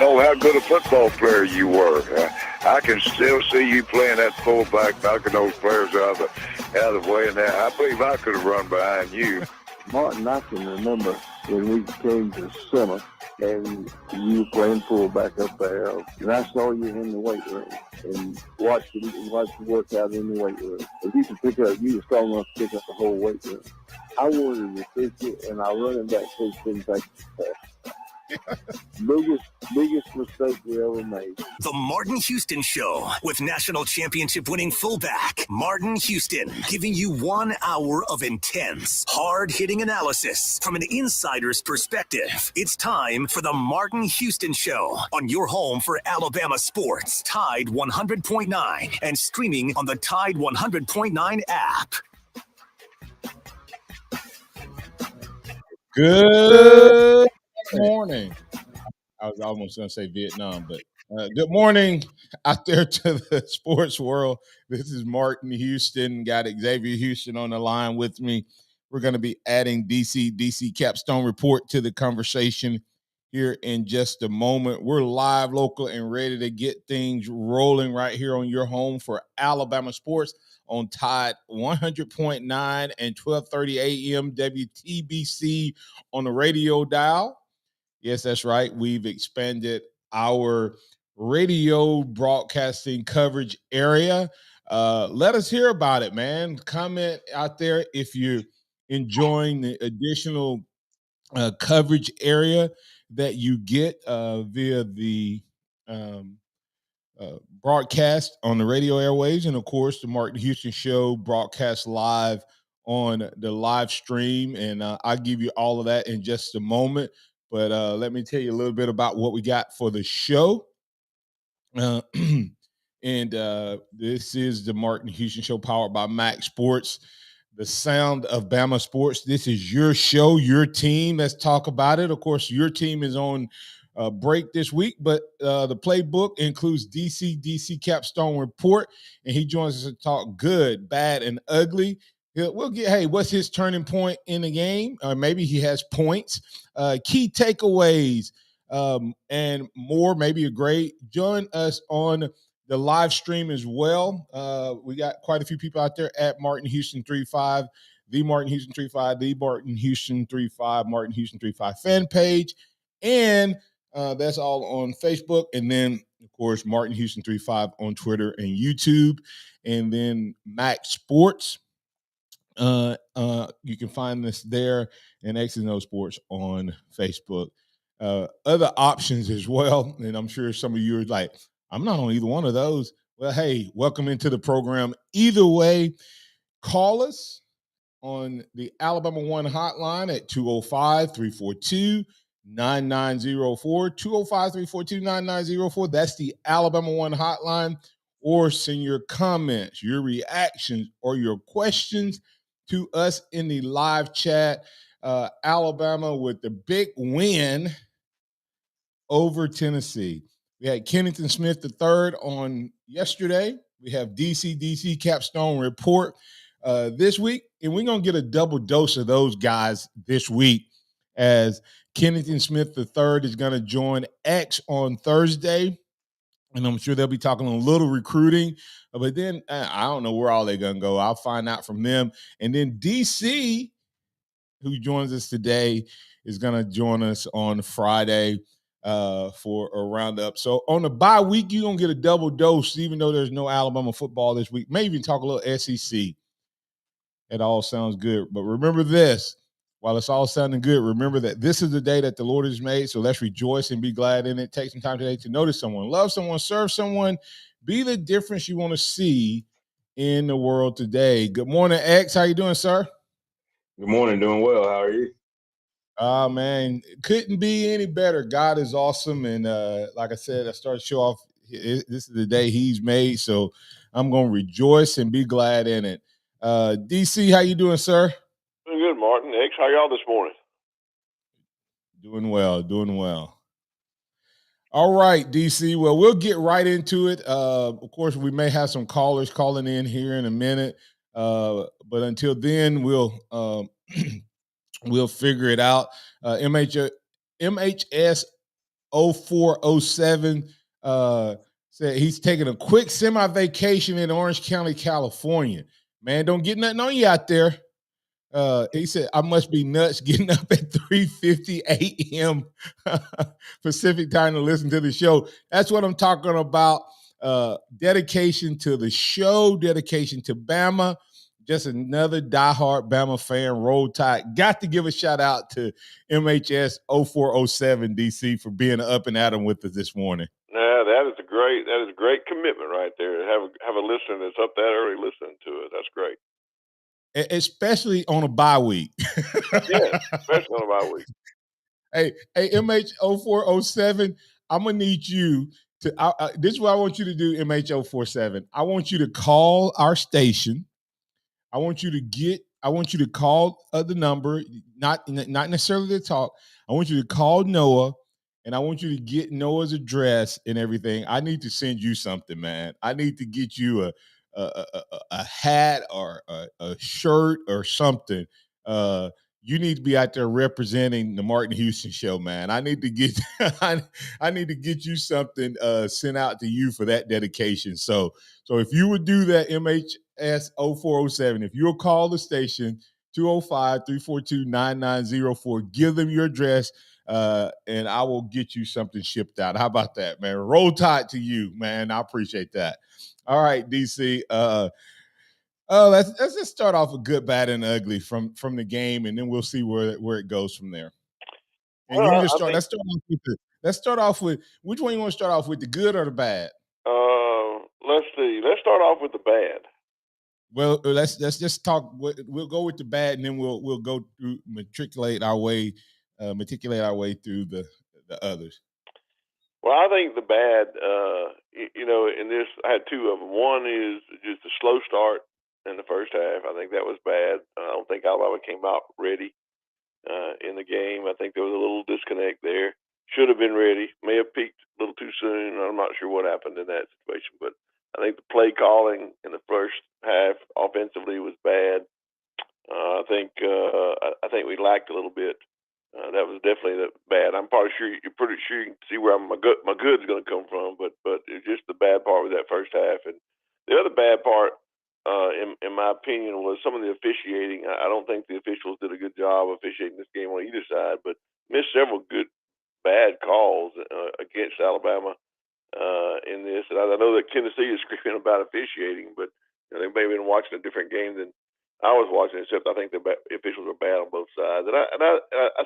know how good a football player you were. I can still see you playing that fullback, knocking those players out of the way. And I believe I could have run behind you. Martin, I can remember when we came to summer and you were playing fullback up there, and I saw you in the weight room and watched you work out in the weight room. If you could pick up, you were strong enough to pick up the whole weight room. I wanted to pitch it, and our running back coach didn't take the biggest mistake we ever made. The Martin Houston Show with national championship winning fullback Martin Houston, giving you 1 hour of intense, hard-hitting analysis from an insider's perspective. It's time for the Martin Houston Show on your home for Alabama sports, Tide 100.9, and streaming on the Tide 100.9 app. Good morning. I was almost going to say Vietnam, but good morning out there to the sports world. This is Martin Houston. Got Xavier Houston on the line with me. We're going to be adding DC Capstone Report to the conversation here in just a moment. We're live, local, and ready to get things rolling right here on your home for Alabama sports on Tide 100.9 and 12:30 a.m. WTBC on the radio dial. Yes, that's right. We've expanded our radio broadcasting coverage area. Let us hear about it, man. Comment out there if you're enjoying the additional coverage area that you get via the broadcast on the radio airwaves. And, of course, the Martin Houston Show broadcast live on the live stream. And I'll give you all of that in just a moment. But let me tell you a little bit about what we got for the show. And this is the Martin Houston Show powered by MaX Sports, the sound of Bama sports. This is your show, your team. Let's talk about it. Of course, your team is on break this week, but the playbook includes DC Capstone Report, and he joins us to talk good, bad, and ugly. We'll get, hey, what's his turning point in the game? Or maybe he has points, key takeaways, and more, maybe a grade. Join us on the live stream as well. We got quite a few people out there at Martin Houston 35, the Martin Houston 35, the Martin Houston 35, Martin Houston 35 fan page. And that's all on Facebook. And then, of course, Martin Houston 35 on Twitter and YouTube. And then MaX Sports. You can find this there, and X and O Sports on Facebook. Other options as well, and I'm sure some of you are like, I'm not on either one of those. Well, hey, welcome into the program. Either way, call us on the Alabama One hotline at 205-342-9904, 205-342-9904. That's the Alabama One hotline. Or send your comments, your reactions, or your questions to us in the live chat. Alabama with the big win over Tennessee. We had Kennington Smith III on yesterday. We have DC Capstone Report this week, and we're going to get a double dose of those guys this week as Kennington Smith III is going to join X on Thursday. And I'm sure they'll be talking a little recruiting. But then I don't know where all they're going to go. I'll find out from them. And then DC, who joins us today, is going to join us on Friday for a roundup. So on the bye week, you're going to get a double dose, even though there's no Alabama football this week. Maybe even talk a little SEC. It all sounds good. But remember this. While it's all sounding good, remember that this is the day that the Lord has made, so let's rejoice and be glad in it. Take some time today to notice someone, love someone, serve someone, be the difference you want to see in the world today. Good morning, X. How you doing, sir? Good morning. Doing well. How are you? Man, couldn't be any better. God is awesome, and like I said, I started to show off. This is the day He's made, so I'm going to rejoice and be glad in it. DC, how you doing, sir? Doing good, Martin. X, how y'all this morning? Doing well. All right, DC. Well, we'll get right into it. Of course, we may have some callers calling in here in a minute. But until then, we'll we'll figure it out. MHS 0407 said he's taking a quick semi-vacation in Orange County, California. Man, don't get nothing on you out there. He said, I must be nuts getting up at 3:50 a.m. Pacific time to listen to the show. That's what I'm talking about. Dedication to the show, dedication to Bama. Just another diehard Bama fan. Roll Tide. Got to give a shout out to MHS 0407 DC for being up and at 'em with us this morning. Yeah, that is a great commitment right there. To have a listener that's up that early listening to it. That's great. Especially on a bye week. Yeah, especially on a bye week. Hey, MH0407, I'm gonna need you to. This is what I want you to do, MH047. I want you to call our station. I want you to call the number, not necessarily to talk. I want you to call Noah, and I want you to get Noah's address and everything. I need to send you something, man. I need to get you a hat or a shirt or something. You need to be out there representing the Martin Houston Show, man. I need to get I need to get you something sent out to you for that dedication. So if you would do that, MHS0407, if you'll call the station 205-342-9904, give them your address, and I will get you something shipped out. How about that, man? Roll Tide to you, man. I appreciate that. All right, DC. Let's just start off with good, bad, and ugly from the game, and then we'll see where it goes from there. And Well, you just start. Let's start off with which one you want to start off with, the good or the bad? Let's see. Let's start off with the bad. Well, let's just talk. We'll go with the bad, and then we'll go through matriculate our way through the others. Well, I think the bad, in this, I had two of them. One is just a slow start in the first half. I think that was bad. I don't think Alabama came out ready in the game. I think there was a little disconnect there. Should have been ready. May have peaked a little too soon. I'm not sure what happened in that situation, but I think the play calling in the first half offensively was bad. I think we lacked a little bit. That was definitely bad. I'm you're pretty sure you can see where my good's going to come from, but it's just the bad part was that first half. And the other bad part, in my opinion, was some of the officiating. I don't think the officials did a good job officiating this game on either side, but missed several bad calls against Alabama in this. And I know that Tennessee is screaming about officiating, but they may have been watching a different game than I was watching, except I think the officials are bad on both sides. And I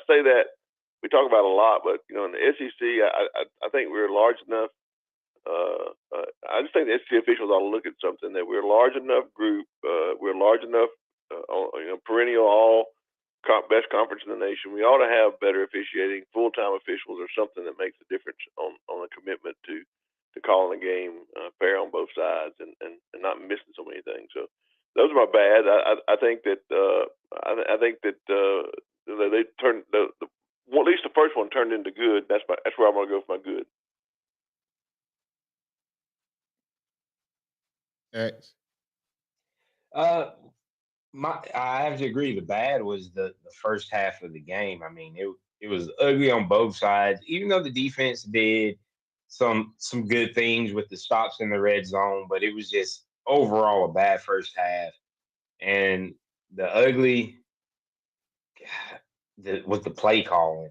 say that we talk about it a lot, but in the SEC, I think we're large enough. I just think the SEC officials ought to look at something that we're a large enough group. We're large enough, perennial best conference in the nation. We ought to have better officiating, full-time officials, or something that makes a difference on a commitment to calling the game fair on both sides and not missing so many things. So those are my bad. I think that they turned at least the first one turned into good. That's where I'm going to go for my good. X. I have to agree. The bad was the first half of the game. I mean, it was ugly on both sides. Even though the defense did some good things with the stops in the red zone, but it was just overall a bad first half. And the ugly, with the play calling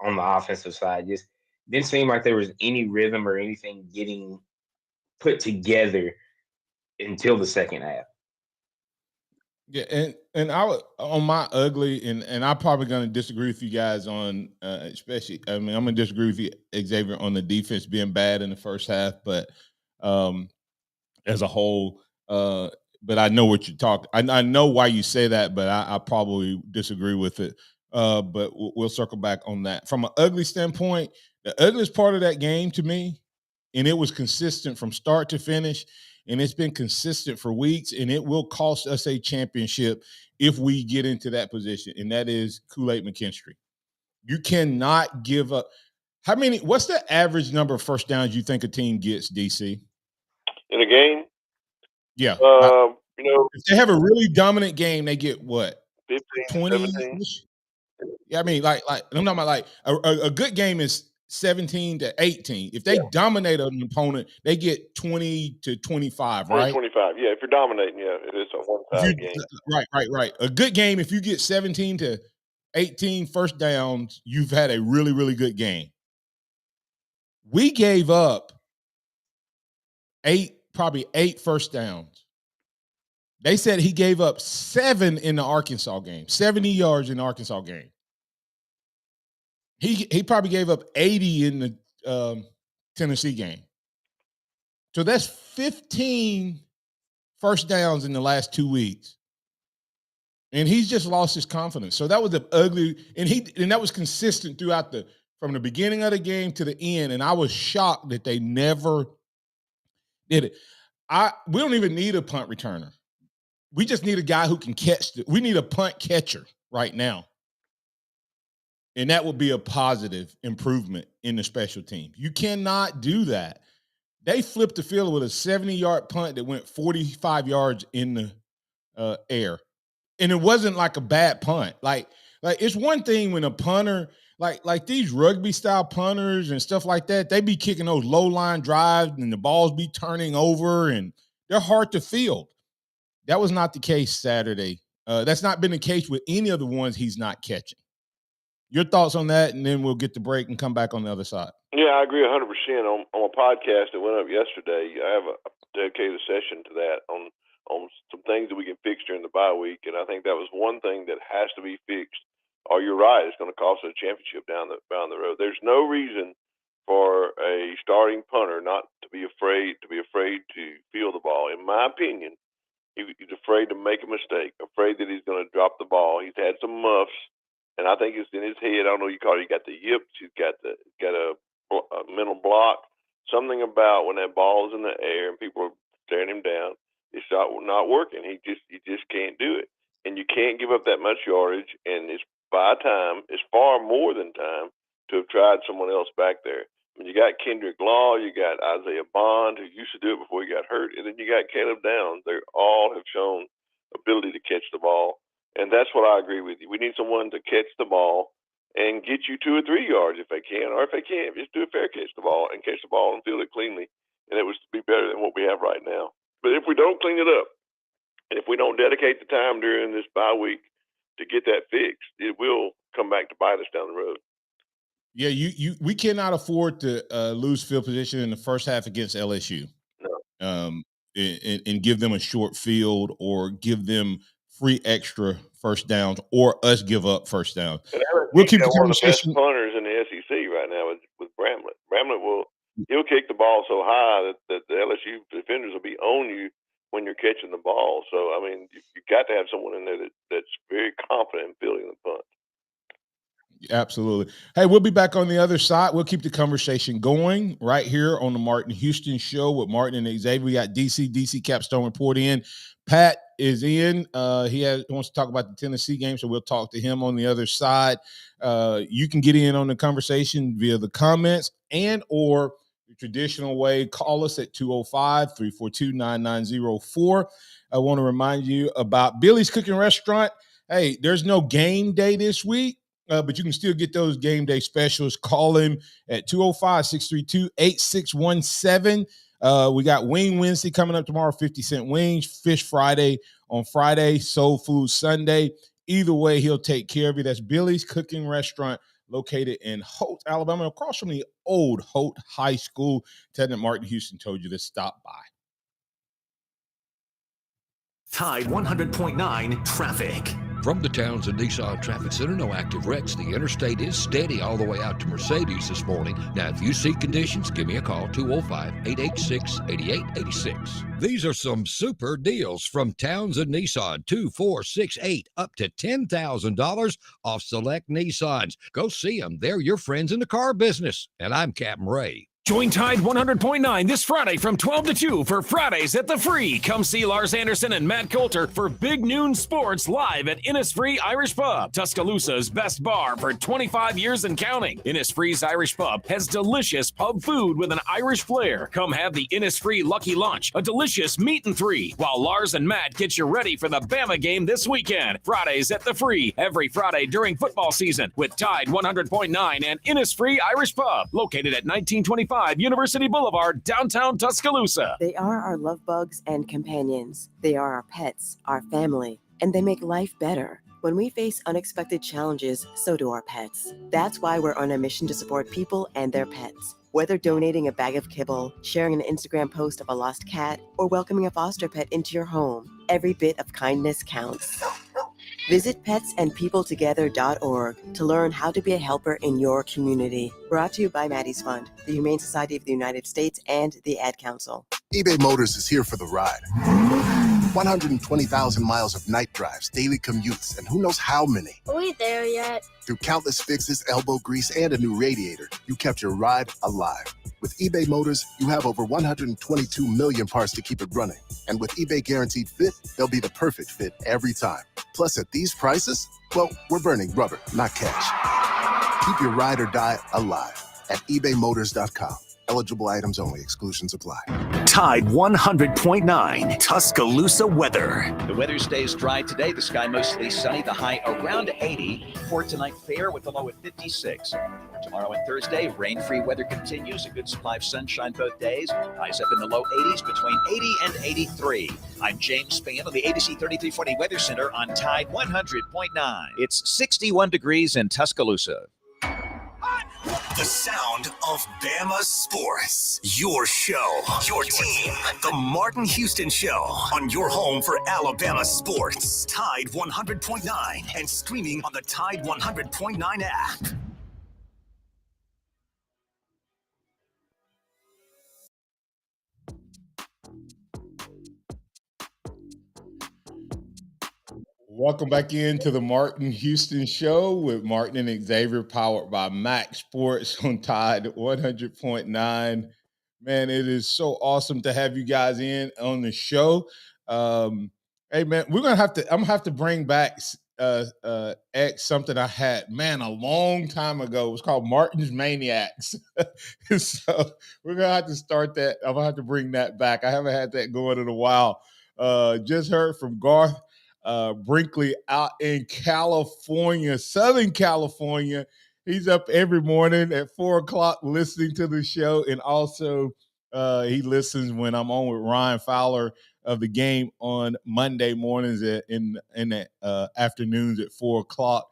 on the offensive side, just didn't seem like there was any rhythm or anything getting put together until the second half. Yeah, and I would on my ugly, and I'm probably going to disagree with you guys on, especially. I mean, I'm going to disagree with you, Xavier, on the defense being bad in the first half, but as a whole, but I know what you're talking. I know why you say that, but I probably disagree with it. But we'll circle back on that. From an ugly standpoint, the ugliest part of that game to me, and it was consistent from start to finish. And it's been consistent for weeks, and it will cost us a championship if we get into that position, and that is Kool-Aid McKinstry. You cannot give up. What's the average number of first downs you think a team gets, DC? In a game? Yeah. If they have a really dominant game, they get what? 15, 20? Yeah, I mean, like I'm talking about like a good game is 17-18. If they dominate an opponent, they get 20-25, right? 20-25. Yeah, if you're dominating, it's a one-sided game. Right. A good game, if you get 17-18 first downs, you've had a really, really good game. We gave up probably eight first downs. They said he gave up 7 in the Arkansas game, 70 yards in the Arkansas game. He probably gave up 80 in the Tennessee game. So that's 15 first downs in the last 2 weeks. And he's just lost his confidence. So that was the ugly, and that was consistent throughout from the beginning of the game to the end. And I was shocked that they never did it. We don't even need a punt returner. We just need a guy who can catch we need a punt catcher right now. And that would be a positive improvement in the special team. You cannot do that. They flipped the field with a 70-yard punt that went 45 yards in the air. And it wasn't like a bad punt. Like it's one thing when a punter, like these rugby-style punters and stuff like that, they be kicking those low-line drives and the balls be turning over, and they're hard to field. That was not the case Saturday. That's not been the case with any of the ones he's not catching. Your thoughts on that, and then we'll get the break and come back on the other side. Yeah, I agree 100%. On a podcast that went up yesterday, I have a dedicated session to that on some things that we can fix during the bye week, and I think that was one thing that has to be fixed. Or you're right, it's going to cost us a championship down the road. There's no reason for a starting punter not to be afraid to field the ball. In my opinion, he's afraid to make a mistake, afraid that he's going to drop the ball. He's had some muffs. And I think it's in his head. I don't know what you call it. He got the yips. He's got a mental block. Something about when that ball is in the air and people are staring him down, it's not working. He just can't do it. And you can't give up that much yardage. And it's far more than time to have tried someone else back there. I mean, you got Kendrick Law, you got Isaiah Bond, who used to do it before he got hurt, and then you got Caleb Downs. They all have shown ability to catch the ball. And that's what I agree with you. We need someone to catch the ball and get you 2 or 3 yards if they can, or if they can't, just do a fair catch the ball and field it cleanly. And it would be better than what we have right now. But if we don't clean it up, and if we don't dedicate the time during this bye week to get that fixed, it will come back to bite us down the road. Yeah, we cannot afford to lose field position in the first half against LSU. No. And give them a short field or give them free extra first downs, or us give up first downs. We'll keep the one of the best punters in the SEC right now with Bramlett. He'll kick the ball so high that the LSU defenders will be on you when you're catching the ball. So I mean, you got to have someone in there that's very confident in fielding the punt. Absolutely. Hey, we'll be back on the other side. We'll keep the conversation going right here on the Martin Houston Show with Martin and Xavier. We got DC Capstone report in. Pat is in. He wants to talk about the Tennessee game, so we'll talk to him on the other side. You can get in on the conversation via the comments and or the traditional way. Call us at 205-342-9904. I want to remind you about Billy's Cooking Restaurant. Hey, there's no game day this week. But you can still get those game day specials. Call him at 205-632-8617. We got Wing Wednesday coming up tomorrow, 50-cent wings, Fish Friday on Friday, Soul Food Sunday. Either way, he'll take care of you. That's Billy's Cooking Restaurant located in Holt, Alabama, across from the old Holt High School. Lieutenant Martin Houston told you to stop by. Tide 100.9 traffic. From the Townsend Nissan Traffic Center, no active wrecks. The interstate is steady all the way out to Mercedes this morning. Now, if you see conditions, give me a call, 205-886-8886. These are some super deals from Townsend Nissan, 2468 up to $10,000 off select Nissans. Go see them. They're your friends in the car business. And I'm Captain Ray. Join Tide 100.9 this Friday from 12 to 2 for Fridays at the Free. Come see Lars Anderson and Matt Coulter for Big Noon Sports live at Innisfree Irish Pub, Tuscaloosa's best bar for 25 years and counting. Innisfree's Irish Pub has delicious pub food with an Irish flair. Come have the Innisfree Lucky Lunch, a delicious meat and three, while Lars and Matt get you ready for the Bama game this weekend. Fridays at the Free, every Friday during football season with Tide 100.9 and Innisfree Irish Pub, located at 1925 University Boulevard, downtown Tuscaloosa. They are our love bugs and companions. They are our pets, our family, and they make life better. When we face unexpected challenges, so do our pets. That's why we're on a mission to support people and their pets. Whether donating a bag of kibble, sharing an Instagram post of a lost cat, or welcoming a foster pet into your home, every bit of kindness counts. Visit petsandpeopletogether.org to learn how to be a helper in your community. Brought to you by Maddie's Fund, the Humane Society of the United States, and the Ad Council. eBay Motors is here for the ride. 120,000 miles of night drives, daily commutes, and who knows how many. Are we there yet? Through countless fixes, elbow grease, and a new radiator, you kept your ride alive. With eBay Motors, you have over 122 million parts to keep it running. And with eBay Guaranteed Fit, they'll be the perfect fit every time. Plus, at these prices, well, we're burning rubber, not cash. Keep your ride or die alive at ebaymotors.com. Eligible items only. Exclusions apply. Tide 100.9 Tuscaloosa weather. The weather stays dry today. The sky mostly sunny. The high around 80. For tonight, fair with the low at 56. Tomorrow and Thursday, rain-free weather continues. A good supply of sunshine both days. Highs up in the low 80s between 80 and 83. I'm James Spann of the ABC 3340 Weather Center on Tide 100.9. It's 61 degrees in Tuscaloosa. The sound of Bama sports. Your show, your team. The Martin Houston Show on your home for Alabama sports. Tide 100.9 and streaming on the Tide 100.9 app. Welcome back into the Martin Houston Show with Martin and Xavier, powered by MaX Sports on Tide 100.9. Man, it is so awesome to have you guys in on the show. Hey, man, I'm gonna have to bring back X, something I had, man, a long time ago. It was called Martin's Maniacs. So we're gonna have to start that. I'm gonna have to bring that back. I haven't had that going in a while. Just heard from Garth Brinkley out in California, Southern California. He's up every morning at 4:00 listening to the show, and also he listens when I'm on with Ryan Fowler of the game on Monday mornings in the afternoons at 4:00.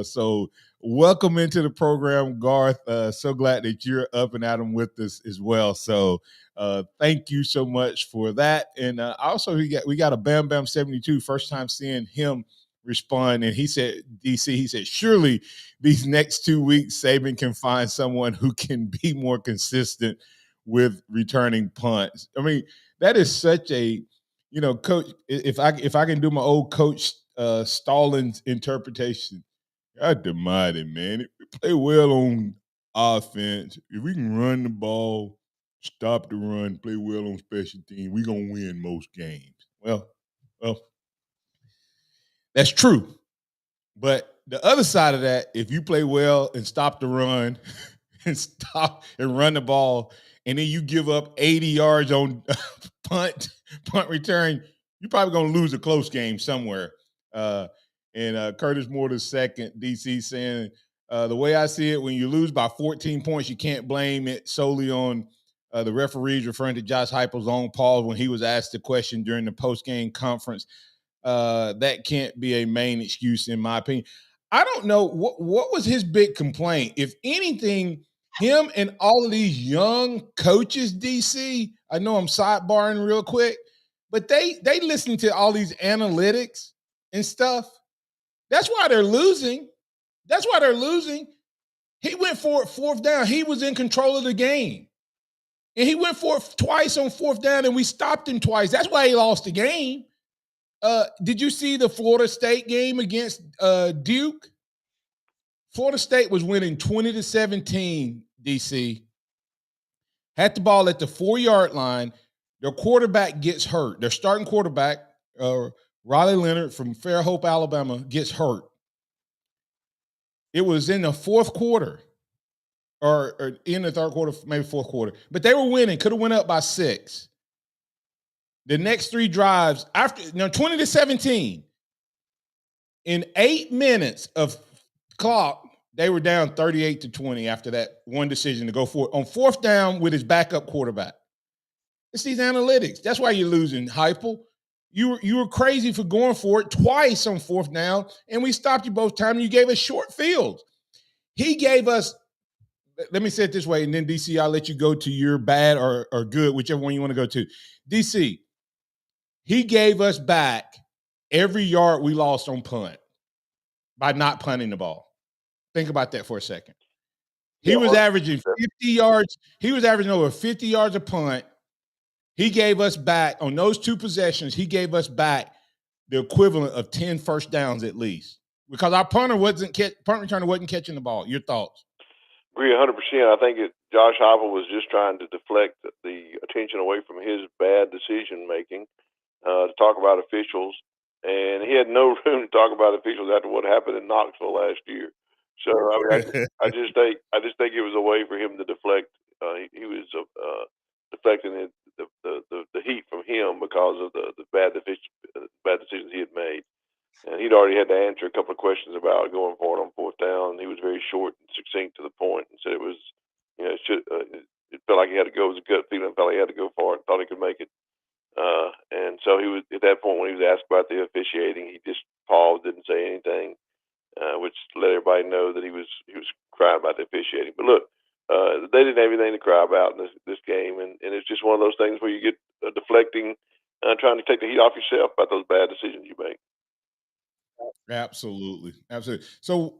So welcome into the program, Garth. So glad that you're up and at 'em with us as well. So thank you so much for that. And also we got a Bam Bam 72, first time seeing him respond. And he said, DC, he said, surely these next 2 weeks, Saban can find someone who can be more consistent with returning punts. I mean, that is such a, coach, if I can do my old coach Stallings interpretation, God almighty, man. If we play well on offense, if we can run the ball, stop the run, play well on special teams, we're going to win most games. Well, that's true. But the other side of that, if you play well and stop the run and stop and run the ball, and then you give up 80 yards on punt return, you're probably going to lose a close game somewhere. And Curtis Moore II, DC, saying, the way I see it, when you lose by 14 points, you can't blame it solely on the referees, referring to Josh Heupel's own pause when he was asked the question during the post-game conference. That can't be a main excuse, in my opinion. I don't know what was his big complaint. If anything, him and all of these young coaches, DC, I know I'm sidebarring real quick, but they listen to all these analytics and stuff. That's why they're losing. He went for it fourth down. He was in control of the game. And he went for it twice on fourth down, and we stopped him twice. That's why he lost the game. Did you see the Florida State game against Duke? Florida State was winning 20-17, DC. had the ball at the 4-yard line. Their quarterback gets hurt. Their starting quarterback, Riley Leonard from Fairhope, Alabama, gets hurt. It was in the fourth quarter or in the third quarter, maybe fourth quarter. But they were winning, could have went up by 6. The next 3 drives, after 20-17, in 8 minutes of clock, they were down 38-20 after that one decision to go for it on 4th down with his backup quarterback. It's these analytics. That's why you're losing, Heupel. You were crazy for going for it twice on 4th down, and we stopped you both times. You gave us short fields. He gave us, let me say it this way, and then DC, I'll let you go to your bad or good, whichever one you want to go to. DC, he gave us back every yard we lost on punt by not punting the ball. Think about that for a second. He was averaging 50 yards. He was averaging over 50 yards a punt. He gave us back, on those 2 possessions, he gave us back the equivalent of 10 first downs at least. Because our punt returner wasn't catching the ball. Your thoughts? Agree 100%. I think Josh Heupel was just trying to deflect the attention away from his bad decision making to talk about officials, and he had no room to talk about officials after what happened in Knoxville last year. So I just think it was a way for him to deflect. He was deflecting the heat from him because of the bad decisions he had made. And he'd already had to answer a couple of questions about going for it on 4th down. He was very short and succinct to the point, and said it was, it felt like he had to go. It was a gut feeling. Felt like he had to go for it. Thought he could make it. And so he was at that point when he was asked about the officiating, he just paused, didn't say anything, which let everybody know that he was crying about the officiating. But look, they didn't have anything to cry about in this game, and it's just one of those things where you get deflecting, trying to take the heat off yourself about those bad decisions you make. Absolutely. So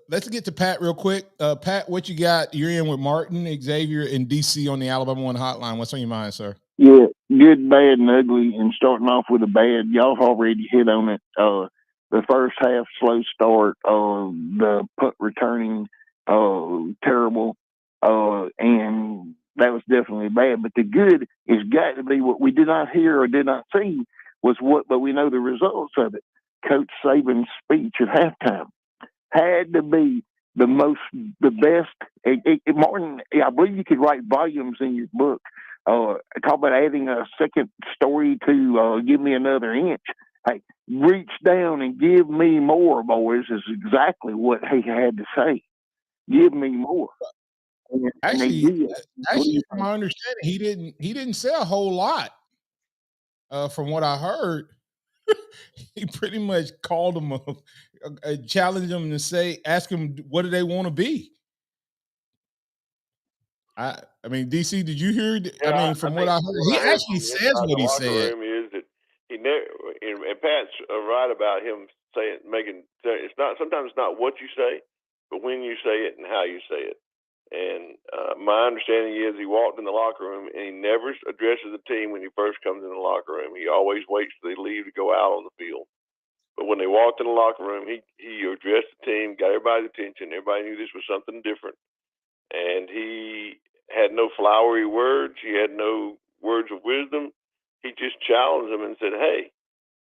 let's get to Pat real quick. Pat, what you got? You're in with Martin, Xavier, and DC on the Alabama One hotline. What's on your mind, sir? Yeah, good, bad, and ugly. And starting off with the bad, y'all already hit on it. The first half, slow start, the punt returning, terrible, and that was definitely bad. But the good has got to be what we did not hear or did not see but we know the results of it. Coach Saban's speech at halftime had to be the best. Martin, I believe you could write volumes in your book. Talk about adding a second story to give me another inch. Hey, reach down and give me more, boys, is exactly what he had to say. Give me more. Actually, from my understanding, he didn't say a whole lot. From what I heard, he pretty much called him challenged him to ask him, what do they want to be? I mean, DC, did you hear? From what I heard, he actually says what he said. Room is that he never, and Pat's right about him it's not, sometimes it's not what you say, but when you say it and how you say it. And my understanding is he walked in the locker room and he never addresses the team when he first comes in the locker room. He always waits till they leave to go out on the field. But when they walked in the locker room, he addressed the team, got everybody's attention. Everybody knew this was something different. And he had no flowery words. He had no words of wisdom. He just challenged them and said, hey,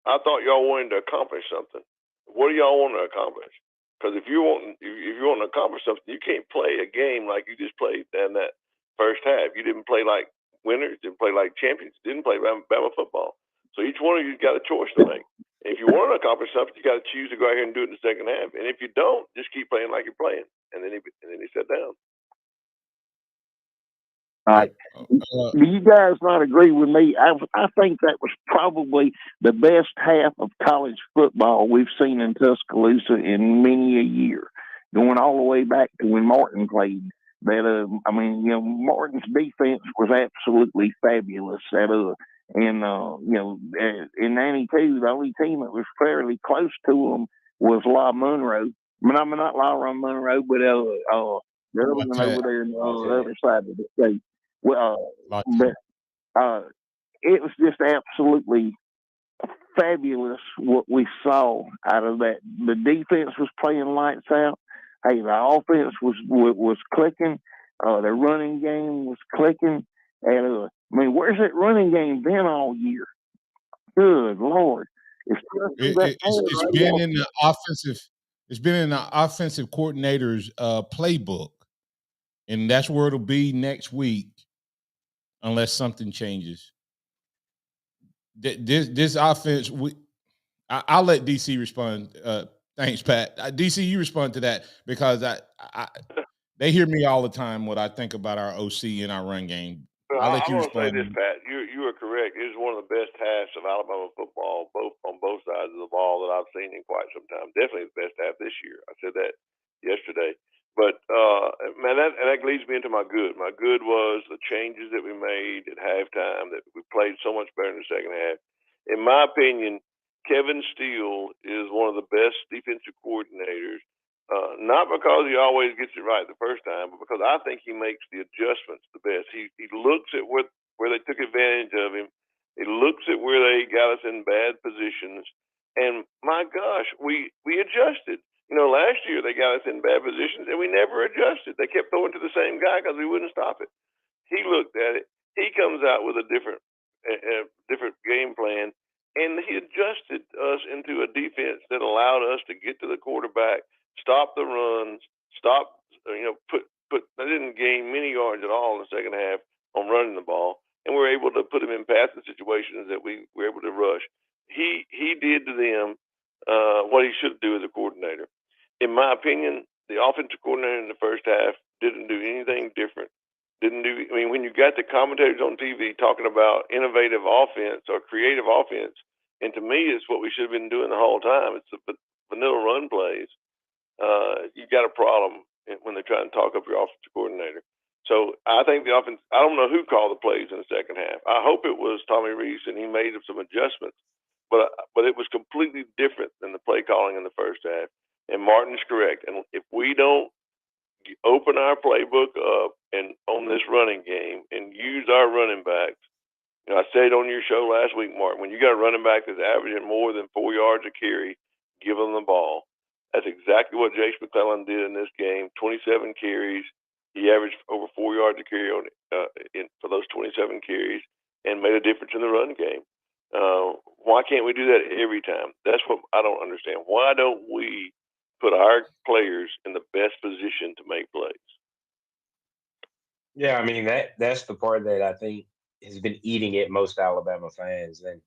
I thought y'all wanted to accomplish something. What do y'all want to accomplish? Because if you want to accomplish something, you can't play a game like you just played in that first half. You didn't play like winners, didn't play like champions, didn't play Bama football. So each one of you's got a choice to make. And if you want to accomplish something, you got to choose to go out here and do it in the second half. And if you don't, just keep playing like you're playing. And then he sat down. All right. Do you guys not agree with me? I think that was probably the best half of college football we've seen in Tuscaloosa in many a year, going all the way back to when Martin played. Martin's defense was absolutely fabulous. In '92, the only team that was fairly close to them was La Monroe. Not La Monroe, but the other one over there on the other side of the state. Well, it was just absolutely fabulous what we saw out of that. The defense was playing lights out. Hey, the offense was clicking. Their running game was clicking. And where's that running game been all year? Good Lord. It's been in the offensive. It's been in the offensive coordinator's playbook, and that's where it'll be next week, unless something changes. This offense, I'll let DC respond. Thanks, Pat. DC, you respond to that because they hear me all the time what I think about our OC and our run game. I'll let you I'm going to say respond. this, Pat. You are correct. It is one of the best halves of Alabama football, on both sides of the ball that I've seen in quite some time. Definitely the best half this year. I said that yesterday. But man, that leads me into my good. My good was the changes that we made at halftime. That we played so much better in the second half. In my opinion, Kevin Steele is one of the best defensive coordinators. Not because he always gets it right the first time, but because I think he makes the adjustments the best. He looks at where they took advantage of him. He looks at where they got us in bad positions. And my gosh, we adjusted. Last year they got us in bad positions and we never adjusted. They kept throwing to the same guy because we wouldn't stop it. He looked at it. He comes out with a different game plan, and he adjusted us into a defense that allowed us to get to the quarterback, stop the runs, they didn't gain many yards at all in the second half on running the ball, and we were able to put them in passing situations that we were able to rush. He did to them what he should do as a coordinator. In my opinion, the offensive coordinator in the first half didn't do anything different. When you got the commentators on TV talking about innovative offense or creative offense, and to me, it's what we should have been doing the whole time. It's the vanilla run plays. You got a problem when they're trying to talk up your offensive coordinator. So I think the offense, I don't know who called the plays in the second half. I hope it was Tommy Reese and he made some adjustments, but it was completely different than the play calling in the first half. And Martin's correct. And if we don't open our playbook up and on this running game and use our running backs, I said on your show last week, Martin, when you got a running back that's averaging more than 4 yards a carry, give them the ball. That's exactly what Jace McClellan did in this game. 27 carries. He averaged over 4 yards a carry for those 27 carries and made a difference in the run game. Why can't we do that every time? That's what I don't understand. Why don't we put our players in the best position to make plays? Yeah, that's the part that I think has been eating at most Alabama fans, and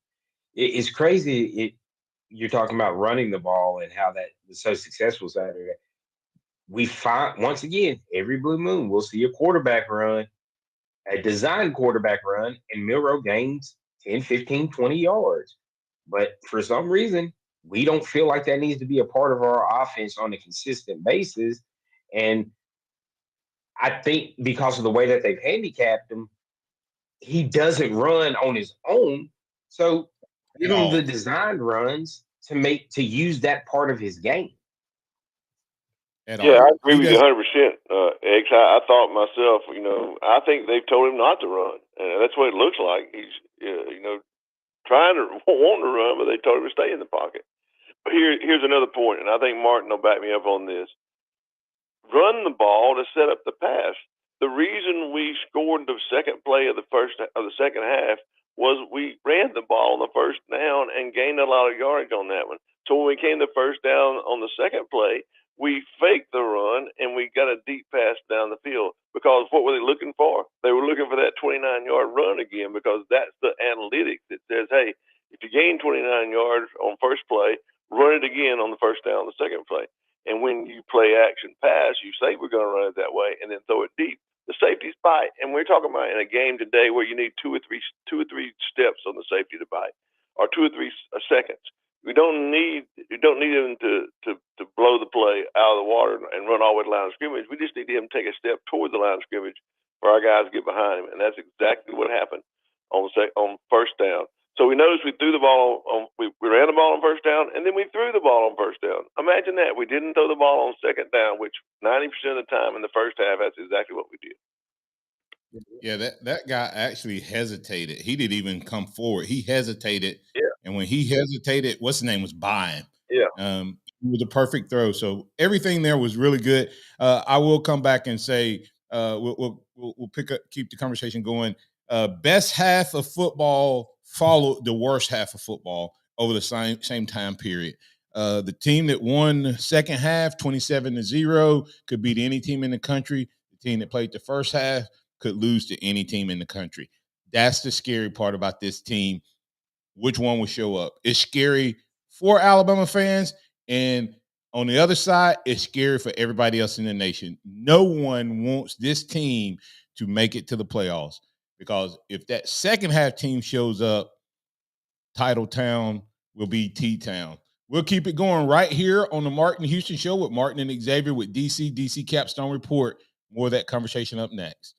it's crazy. You're talking about running the ball and how that was so successful Saturday. We find once again every blue moon we'll see a quarterback run, a designed quarterback run, and Milroe gains 10, 15, 20 yards. But for some reason, we don't feel like that needs to be a part of our offense on a consistent basis. And I think because of the way that they've handicapped him, he doesn't run on his own. So give him the designed runs to use that part of his game. I agree with you 100%. X, I thought myself, I think they've told him not to run. And that's what it looks like. He's, wanting to run, but they told him to stay in the pocket. But here's another point, and I think Martin will back me up on this. Run the ball to set up the pass. The reason we scored the second play of the second half was we ran the ball on the first down and gained a lot of yardage on that one. So when we came to first down on the second play, we faked the run and we got a deep pass down the field. Because what were they looking for? They were looking for that 29-yard run again, because that's the analytics that says, hey, if you gain 29 yards on first play, run it again on the first down on the second play. And when you play action pass, you say we're going to run it that way and then throw it deep. The safeties bite, and we're talking about in a game today where you need two or three steps on the safety to bite, or 2 or 3 seconds. You don't need him to blow the play out of the water and run all the way to the line of scrimmage. We just need him to take a step toward the line of scrimmage for our guys to get behind him, and that's exactly what happened on first down. So we noticed we threw the ball we ran the ball on first down, and then we threw the ball on first down. Imagine that. We didn't throw the ball on second down, which 90% of the time in the first half, that's exactly what we did. Yeah, that guy actually hesitated. He didn't even come forward. He hesitated. Yeah. And when he hesitated, what's his name was by him. Yeah. It was a perfect throw. So everything there was really good. I will come back and say we'll keep the conversation going. Best half of football followed the worst half of football over the same time period. The team that won the second half, 27-0, could beat any team in the country. The team that played the first half could lose to any team in the country. That's the scary part about this team. Which one will show up? It's scary for Alabama fans, and on the other side, it's scary for everybody else in the nation. No one wants this team to make it to the playoffs, because if that second half team shows up, Title Town will be T-Town. We'll keep it going right here on the Martin Houston Show with Martin and Xavier with DC Capstone Report. More of that conversation up next.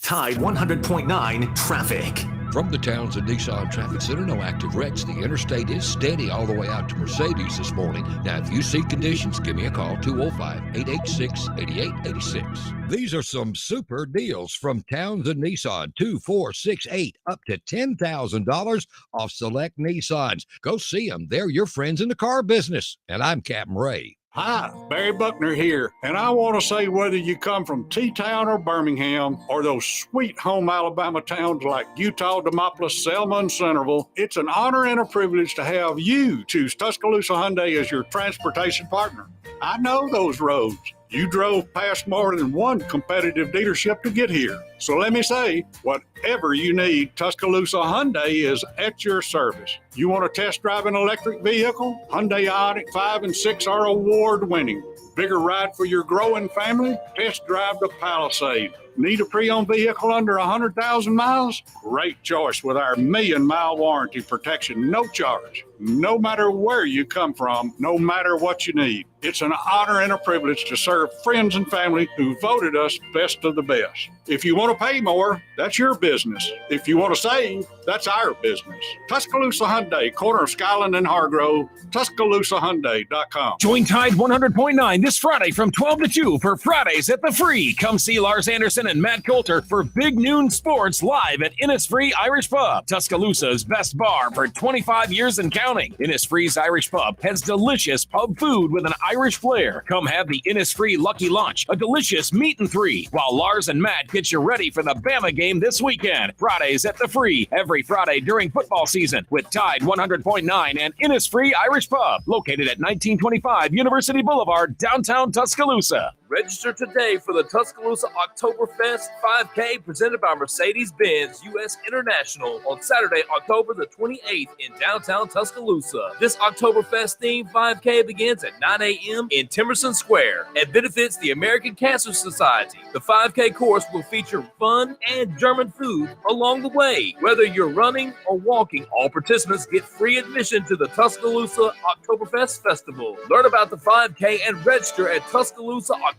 Tide 100.9 traffic. From the Townsend Nissan Traffic Center, no active wrecks. The interstate is steady all the way out to Mercedes this morning. Now, if you see conditions, give me a call, 205-886-8886. These are some super deals from Townsend Nissan, 2, 4, 6, 8, up to $10,000 off select Nissans. Go see them. They're your friends in the car business. And I'm Captain Ray. Hi, Barry Buckner here, and I want to say whether you come from T-Town or Birmingham or those sweet home Alabama towns like Utah, Demopolis, Selma, and Centerville, it's an honor and a privilege to have you choose Tuscaloosa Hyundai as your transportation partner. I know those roads. You drove past more than one competitive dealership to get here. So let me say, whatever you need, Tuscaloosa Hyundai is at your service. You want to test drive an electric vehicle? Hyundai Ioniq 5 and 6 are award-winning. Bigger ride for your growing family? Test drive the Palisade. Need a pre-owned vehicle under 100,000 miles? Great choice with our 1,000,000-mile warranty protection, no charge. No matter where you come from, no matter what you need. It's an honor and a privilege to serve friends and family who voted us best of the best. If you want to pay more, that's your business. If you want to save, that's our business. Tuscaloosa Hyundai, corner of Skyland and Hargrove, TuscaloosaHyundai.com. Join Tide 100.9 this Friday from 12 to 2 for Fridays at the Free. Come see Lars Anderson and Matt Coulter for Big Noon Sports live at Innisfree Irish Pub, Tuscaloosa's best bar for 25 years and counting. Innisfree's Irish Pub has delicious pub food with an Irish flair. Come have the Innisfree Lucky Lunch, a delicious meat and three, while Lars and Matt get you ready for the Bama game this weekend. Fridays at the Free, every Friday during football season with Tide 100.9 and Innisfree Irish Pub, located at 1925 University Boulevard, downtown Tuscaloosa. Register today for the Tuscaloosa Oktoberfest 5K presented by Mercedes-Benz U.S. International on Saturday, October the 28th in downtown Tuscaloosa. This Oktoberfest-themed 5K begins at 9 a.m. in Timerson Square and benefits the American Cancer Society. The 5K course will feature fun and German food along the way. Whether you're running or walking, all participants get free admission to the Tuscaloosa Oktoberfest Festival. Learn about the 5K and register at TuscaloosaOktoberfest.com.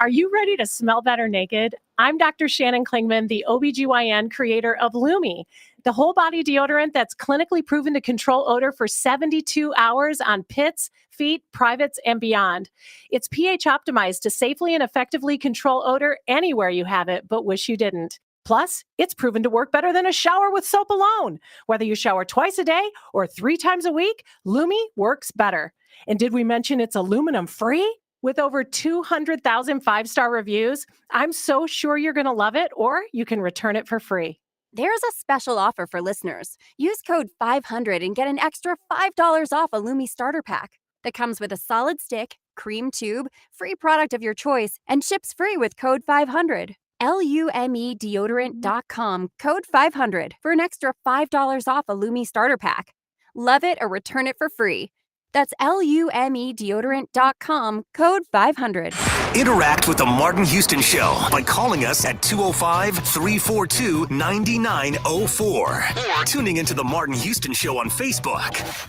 Are you ready to smell better naked? I'm Dr. Shannon Klingman, the OBGYN creator of Lumi, the whole body deodorant that's clinically proven to control odor for 72 hours on pits, feet, privates, and beyond. It's pH optimized to safely and effectively control odor anywhere you have it, but wish you didn't. Plus, it's proven to work better than a shower with soap alone. Whether you shower twice a day or 3 times a week, Lumi works better. And did we mention it's aluminum free? With over 200,000 5-star reviews, I'm so sure you're going to love it, or you can return it for free. There's a special offer for listeners. Use code 500 and get an extra $5 off a Lumi starter pack that comes with a solid stick, cream tube, free product of your choice, and ships free with code 500. LumeDeodorant.com, code 500 for an extra $5 off a Lumi starter pack. Love it or return it for free. That's LumeDeodorant.com, code 500. Interact with the Martin Houston Show by calling us at 205-342-9904 or tuning into the Martin Houston Show on Facebook.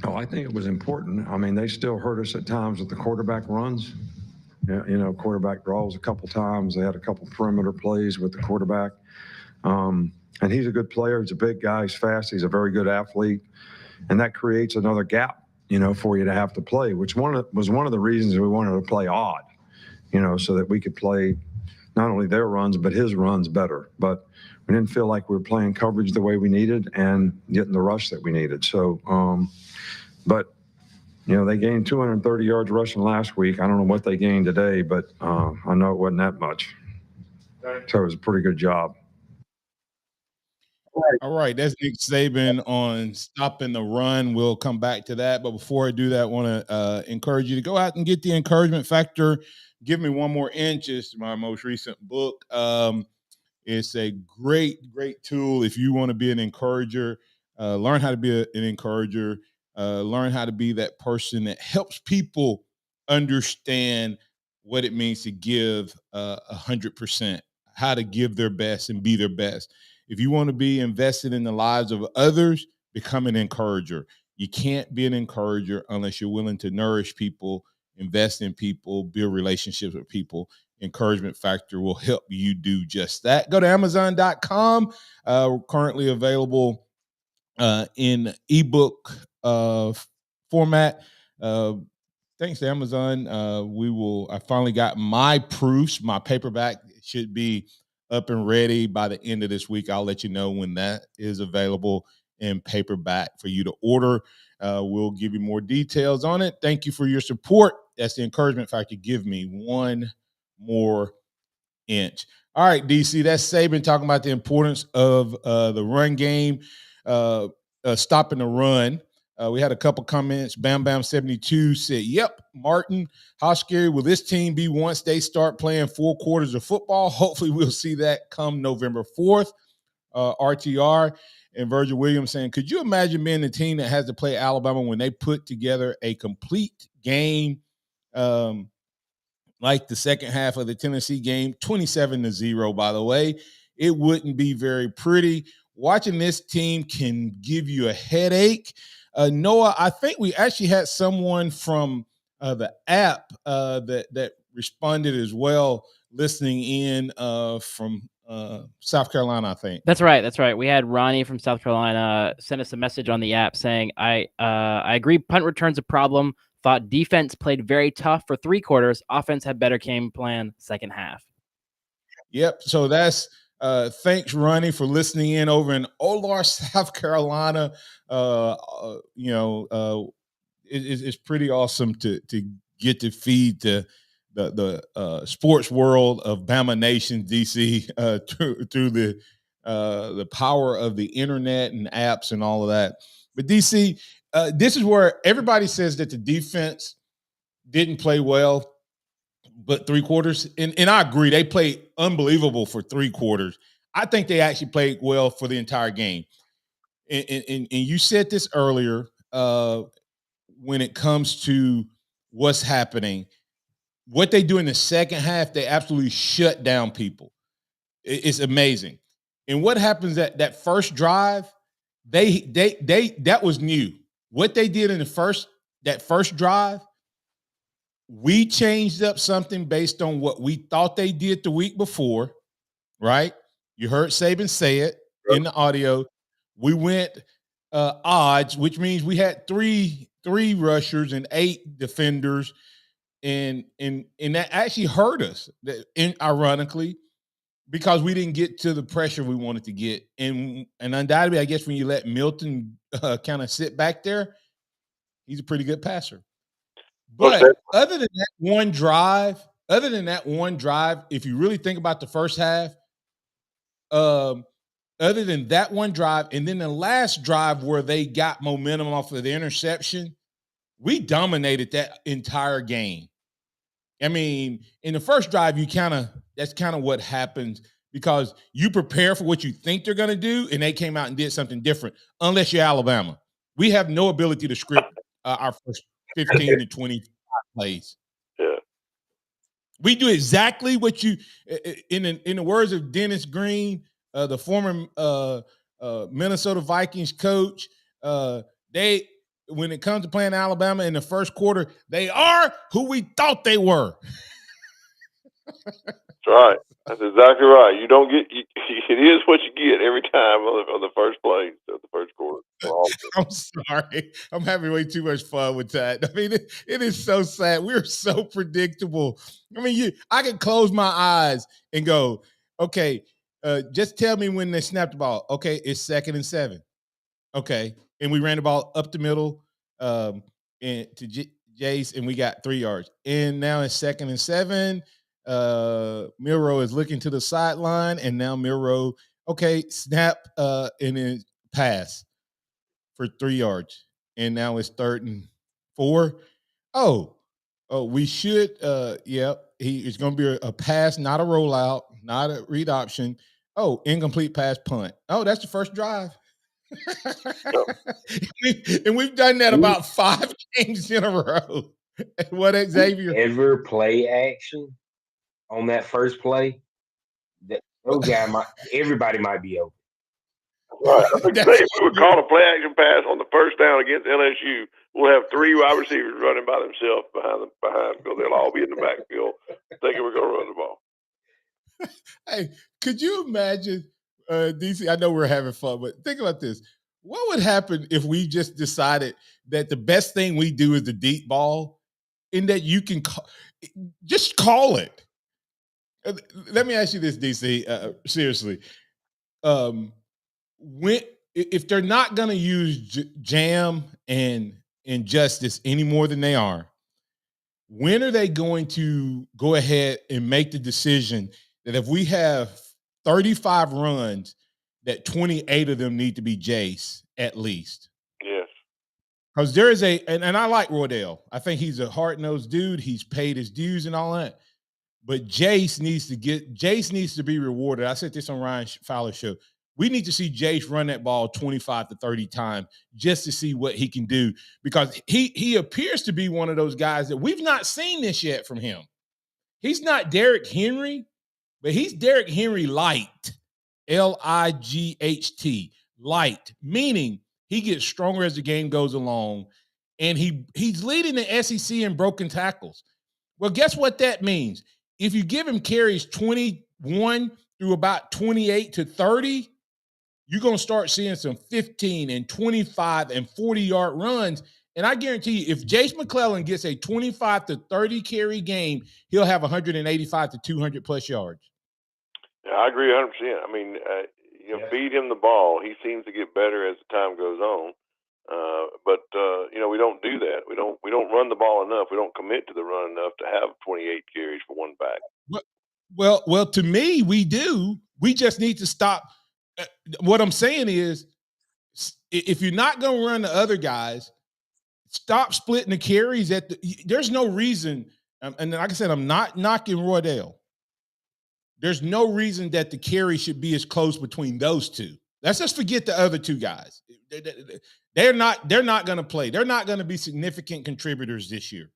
Oh, I think it was important. I mean, they still hurt us at times with the quarterback runs. You know, quarterback draws a couple times. They had a couple perimeter plays with the quarterback. And he's a good player. He's a big guy. He's fast. He's a very good athlete. And that creates another gap, you know, for you to have to play, which was one of the reasons we wanted to play odd, you know, so that we could play not only their runs, but his runs better. But we didn't feel like we were playing coverage the way we needed and getting the rush that we needed. So, but You know, they gained 230 yards rushing last week. I don't know what they gained today, but I know it wasn't that much. So it was a pretty good job. All right, that's Nick Saban on stopping the run. We'll come back to that. But before I do that, I want to encourage you to go out and get the Encouragement Factor. Give Me One More Inch is my most recent book. It's a great tool if you want to be an encourager. Learn how to be an encourager. Learn how to be that person that helps people understand what it means to give 100%, how to give their best and be their best. If you want to be invested in the lives of others, become an encourager. You can't be an encourager unless you're willing to nourish people, invest in people, build relationships with people. Encouragement Factor will help you do just that. Go to Amazon.com. Currently available in ebook format. Thanks to Amazon, I finally got my proofs. My paperback should be up and ready by the end of this week. I'll let you know when that is available in paperback for you to order. We'll give you more details on it. Thank you for your support. That's the Encouragement Factor. Give me one more inch. All right, DC, that's Saban talking about the importance of the run game, stopping the run. We had a couple comments. Bam Bam 72 said, "Yep, Martin, how scary will this team be once they start playing 4 quarters of football? Hopefully we'll see that come November 4th. RTR and Virgil Williams saying, "Could you imagine being the team that has to play Alabama when they put together a complete game like the second half of the Tennessee game, 27-0, by the way? It wouldn't be very pretty. Watching this team can give you a headache." Noah, I think we actually had someone from the app that responded as well, listening in from South Carolina, I think. That's right. We had Ronnie from South Carolina send us a message on the app saying, I agree punt return's a problem. Thought defense played very tough for 3 quarters. Offense had better game plan second half. Yep. So that's thanks, Ronnie, for listening in over in Olar, South Carolina. It's pretty awesome to get to feed the sports world of Bama Nation, DC, through the power of the internet and apps and all of that. But DC, this is where everybody says that the defense didn't play well, but 3 quarters, and I agree, they played unbelievable for 3 quarters. I think they actually played well for the entire game. And you said this earlier, when it comes to what's happening, what they do in the second half, they absolutely shut down people. It's amazing. And what happens at that first drive, they that was new. What they did in that first drive, we changed up something based on what we thought they did the week before, right? You heard Saban say it in the audio. We went odds, which means we had three rushers and 8 defenders, and that actually hurt us, ironically, because we didn't get to the pressure we wanted to get. And undoubtedly, I guess when you let Milton kind of sit back there, he's a pretty good passer. But other than that one drive, if you really think about the first half, other than that one drive, and then the last drive where they got momentum off of the interception, we dominated that entire game. I mean, in the first drive, that's kind of what happens, because you prepare for what you think they're going to do, and they came out and did something different, unless you're Alabama. We have no ability to script our first 15 to 20 plays. Yeah. We do exactly what you, in the words of Dennis Green, the former Minnesota Vikings coach, when it comes to playing Alabama in the first quarter, they are who we thought they were. That's right. That's exactly right. You don't get it is what you get every time on the first play of the first quarter. I'm sorry. I'm having way too much fun with that. I mean, it is so sad. We're so predictable. I mean, I can close my eyes and go, okay, just tell me when they snapped the ball. Okay, it's 2nd and 7. Okay, and we ran the ball up the middle, and and to Jace, and we got 3 yards. And now it's 2nd and 7. Milroe is looking to the sideline, and now Milroe, okay, snap, and then pass for 3 yards. And now it's 3rd and 4. Oh, we should, it's going to be a pass, not a rollout, not a read option. Oh, incomplete pass punt. Oh, that's the first drive. And we've done that about 5 games in a row. What, Xavier? Ever play action on that first play? Everybody might be open. Right. I think if we would call a play action pass on the first down against LSU, we'll have 3 wide receivers running by themselves behind because they'll all be in the backfield thinking we're going to run the ball. Hey, could you imagine, DC? I know we're having fun, but think about this. What would happen if we just decided that the best thing we do is the deep ball, and that you can just call it? Let me ask you this, DC. Seriously, if they're not going to use jam and justice any more than they are, when are they going to go ahead and make the decision that if we have 35 runs, that 28 of them need to be Jace at least? Yes. Because there is and I like Roydell. I think he's a hard-nosed dude. He's paid his dues and all that. But Jace needs to be rewarded. I said this on Ryan Fowler's show. We need to see Jace run that ball 25 to 30 times just to see what he can do, because he appears to be one of those guys that we've not seen this yet from him. He's not Derrick Henry, but he's Derrick Henry light, Light, light, meaning he gets stronger as the game goes along, and he's leading the SEC in broken tackles. Well, guess what that means? If you give him carries 21 through about 28 to 30, you're going to start seeing some 15 and 25 and 40-yard runs. And I guarantee you, if Jace McClellan gets a 25 to 30 carry game, he'll have 185 to 200 plus yards. Yeah, I agree 100%. I mean, feed him the ball. He seems to get better as the time goes on. But we don't do that. We don't run the ball enough. We don't commit to the run enough to have 28 carries for one back. Well, to me, we do. We just need to stop. What I'm saying is, if you're not going to run the other guys, stop splitting the carries. There's no reason, and like I said, I'm not knocking Roydell. There's no reason that the carry should be as close between those two. Let's just forget the other two guys. They're not going to play. They're not going to be significant contributors this year.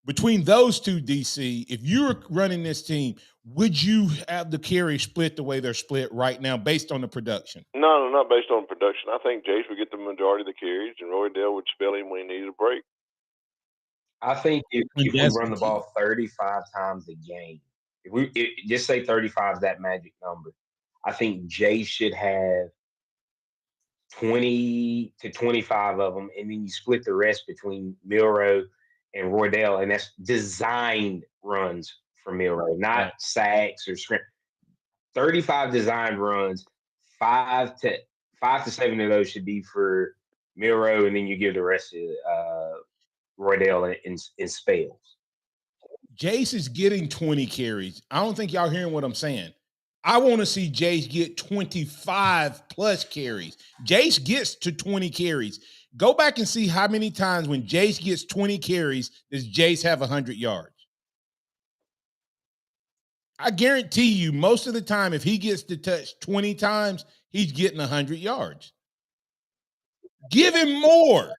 Between those two, DC, if you were running this team, would you have the carry split the way they're split right now based on the production? No, not based on production. I think Jace would get the majority of the carries, and Roydell would spell him when he needed a break. I think if we run the ball 35 times a game, just say 35 is that magic number, I think Jace should have 20 to 25 of them, and then you split the rest between Milroe and Roydell, and that's designed runs for Milroe, not sacks or scrim. 35 designed runs, 5 to 7 of those should be for Milroe, and then you give the rest to Roydell in spells. Jace is getting 20 carries. I don't think y'all hearing what I'm saying. I want to see Jace get 25 plus carries. Jace gets to 20 carries. Go back and see how many times when Jace gets 20 carries does Jace have 100 yards. I guarantee you most of the time, if he gets to touch 20 times, he's getting 100 yards. Give him more.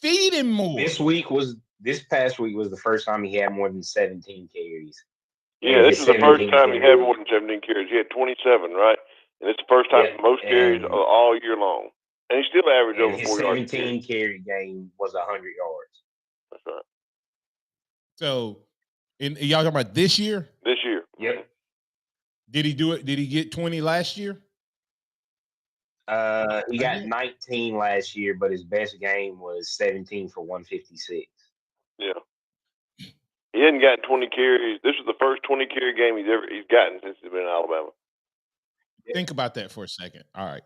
Feed him more. This past week was the first time he had more than 17 carries. Yeah, this is the first time he had more than 17 carries. He had 27, right? And it's the first time most carries all year long. And he still averaged over 4 yards. His 17 carry game was 100 yards. That's right. So, y'all talking about this year? This year. Yep. Did he do it? Did he get 20 last year? He got 19 last year, but his best game was 17 for 156. Yeah. He hadn't gotten 20 carries. This is the first 20 carry game he's gotten since he's been in Alabama. Think about that for a second. All right.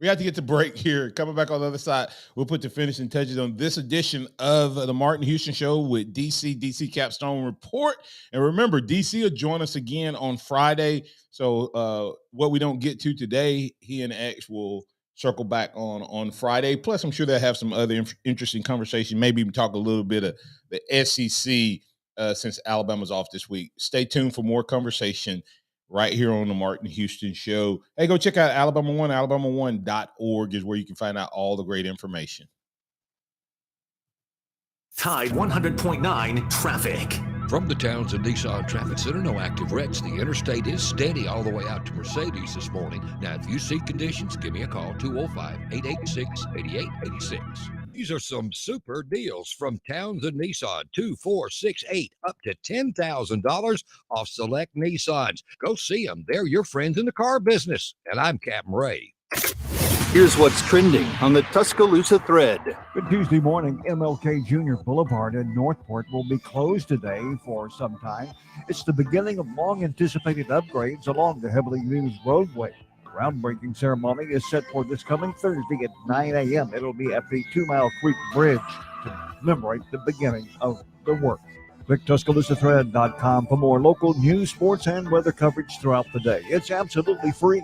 We have to get to break here. Coming back on the other side, we'll put the finishing touches on this edition of the Martin Houston Show with DC Capstone Report. And remember, DC will join us again on Friday. So what we don't get to today, he and X will circle back on Friday. Plus, I'm sure they'll have some other interesting conversation. Maybe even talk a little bit of the SEC since Alabama's off this week. Stay tuned for more conversation right here on the Martin Houston Show. Hey, go check out Alabama One. Alabama1.org is where you can find out all the great information. Tide 100.9 traffic. From the Townsend Nissan Traffic Center, no active wrecks. The interstate is steady all the way out to Mercedes this morning. Now, if you see conditions, give me a call, 205-886-8886. These are some super deals from Townsend Nissan, 2, 4, 6, 8, up to $10,000 off select Nissans. Go see them. They're your friends in the car business. And I'm Captain Ray. Here's what's trending on the Tuscaloosa thread. Good Tuesday morning. MLK Jr. Boulevard in Northport will be closed today for some time. It's the beginning of long-anticipated upgrades along the heavily used roadway. Groundbreaking ceremony is set for this coming Thursday at 9 a.m. It'll be at the 2 Mile Creek Bridge to commemorate the beginning of the work. Click TuscaloosaThread.com for more local news, sports, and weather coverage throughout the day. It's absolutely free.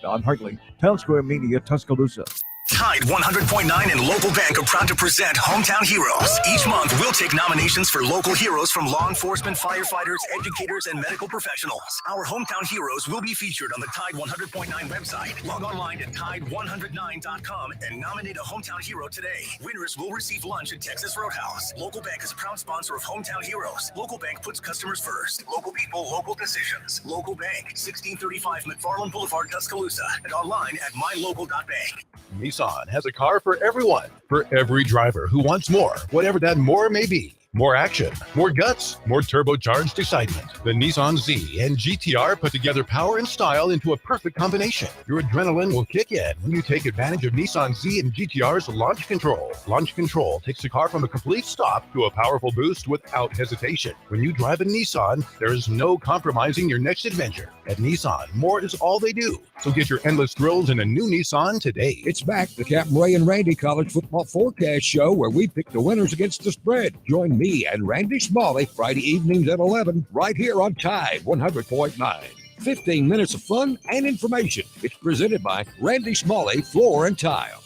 Don Hartley, Town Square Media, Tuscaloosa. Tide 100.9 and Local Bank are proud to present Hometown Heroes. Each month, we'll take nominations for local heroes from law enforcement, firefighters, educators, and medical professionals. Our Hometown Heroes will be featured on the Tide 100.9 website. Log online at Tide109.com and nominate a Hometown Hero today. Winners will receive lunch at Texas Roadhouse. Local Bank is a proud sponsor of Hometown Heroes. Local Bank puts customers first. Local people, local decisions. Local Bank, 1635 McFarland Boulevard, Tuscaloosa, and online at mylocal.bank. Nissan has a car for everyone, for every driver who wants more, whatever that more may be. More action, more guts, more turbocharged excitement. The Nissan Z and GTR put together power and style into a perfect combination. Your adrenaline will kick in when you take advantage of Nissan Z and GTR's launch control. Launch control takes the car from a complete stop to a powerful boost without hesitation. When you drive a Nissan, there is no compromising your next adventure. At Nissan, more is all they do. So get your endless thrills in a new Nissan today. It's back, the Captain Ray and Randy College Football Forecast Show, where we pick the winners against the spread. Join me and Randy Smalley Friday evenings at 11 right here on Tide 100.9. 15 minutes of fun and information. It's presented by Randy Smalley Floor and Tile.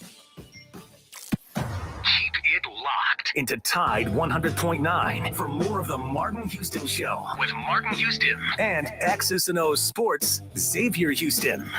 Keep it locked into Tide 100.9 for more of the Martin Houston Show with Martin Houston and X's and O's Sports Xavier Houston.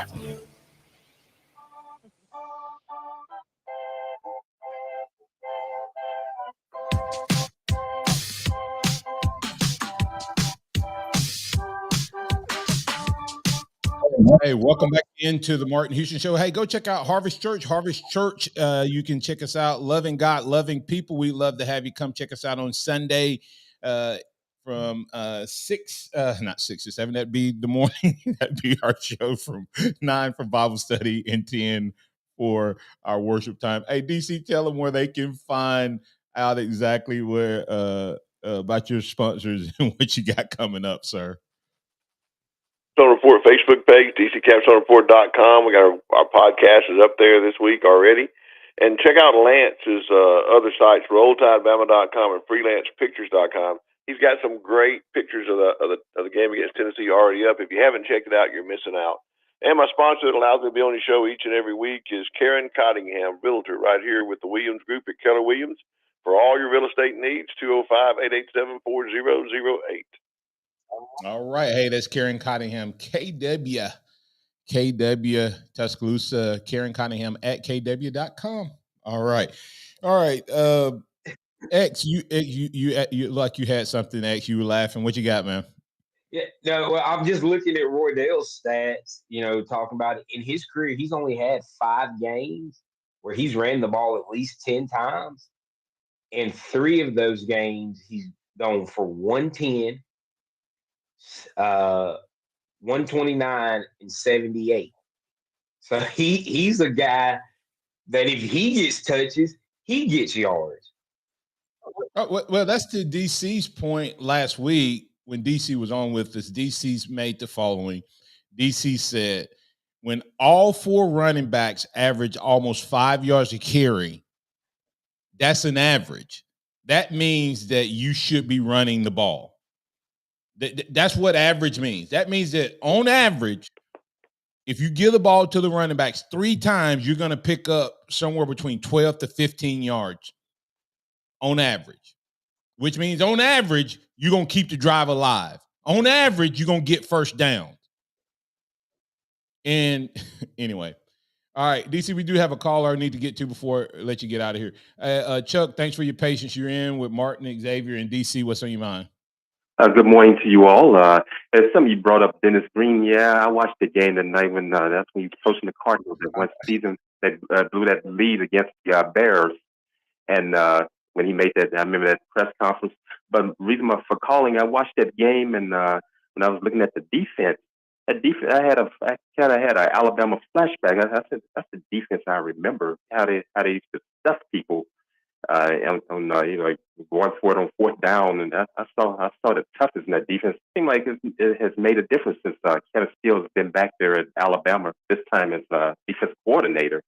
Hey, welcome back into the Martin Houston Show. Hey, go check out Harvest Church. Harvest Church, you can check us out. Loving God, loving people. We'd love to have you come check us out on Sunday from 6, not 6 to 7. That'd be the morning. That'd be our show from 9 for Bible study and 10 for our worship time. Hey, DC, tell them where they can find out exactly where about your sponsors and what you got coming up, sir. Capstone Report Facebook page, DCCapstoneReport.com. We got our podcast is up there this week already. And check out Lance's other sites, RollTideBama.com and FreelancePictures.com. He's got some great pictures of the game against Tennessee already up. If you haven't checked it out, you're missing out. And my sponsor that allows me to be on the show each and every week is Karen Cottingham, realtor, right here with the Williams Group at Keller Williams. For all your real estate needs, 205-887-4008. All right. Hey, that's Karen Cottingham, KW Tuscaloosa, Karen Cottingham at KW.com. All right. X, you like you had something, X. You were laughing. What you got, man? Yeah, no, well, I'm just looking at Roy Dale's stats, talking about it. In his career, he's only had 5 games where he's ran the ball at least 10 times. In 3 of those games, he's gone for 110, 129, and 78. So he's a guy that if he gets touches, he gets yards. Well, that's to DC's point last week when DC was on with us. DC's made the following. DC said, when all 4 running backs average almost 5 yards a carry, that's an average. That means that you should be running the ball. That's what average means. That means that on average, if you give the ball to the running backs 3 times, you're going to pick up somewhere between 12 to 15 yards on average, which means on average, you're going to keep the drive alive. On average, you're going to get first down. And anyway, all right, DC, we do have a caller I need to get to before I let you get out of here. Chuck, thanks for your patience. You're in with Martin, Xavier, and DC. What's on your mind? Good morning to you all. As some of you brought up Dennis Green, yeah, I watched the game tonight when that's when he was coaching the Cardinals that one season that blew that lead against the Bears. And when he made that, I remember that press conference. But the reason for calling, I watched that game, and when I was looking at the defense, I kind of had an Alabama flashback. I said, that's the defense I remember, how they used to stuff people. Going for it on 4th down, and I saw the toughness in that defense. It seemed like it has made a difference since Kevin Steele has been back there at Alabama, this time as defensive coordinator.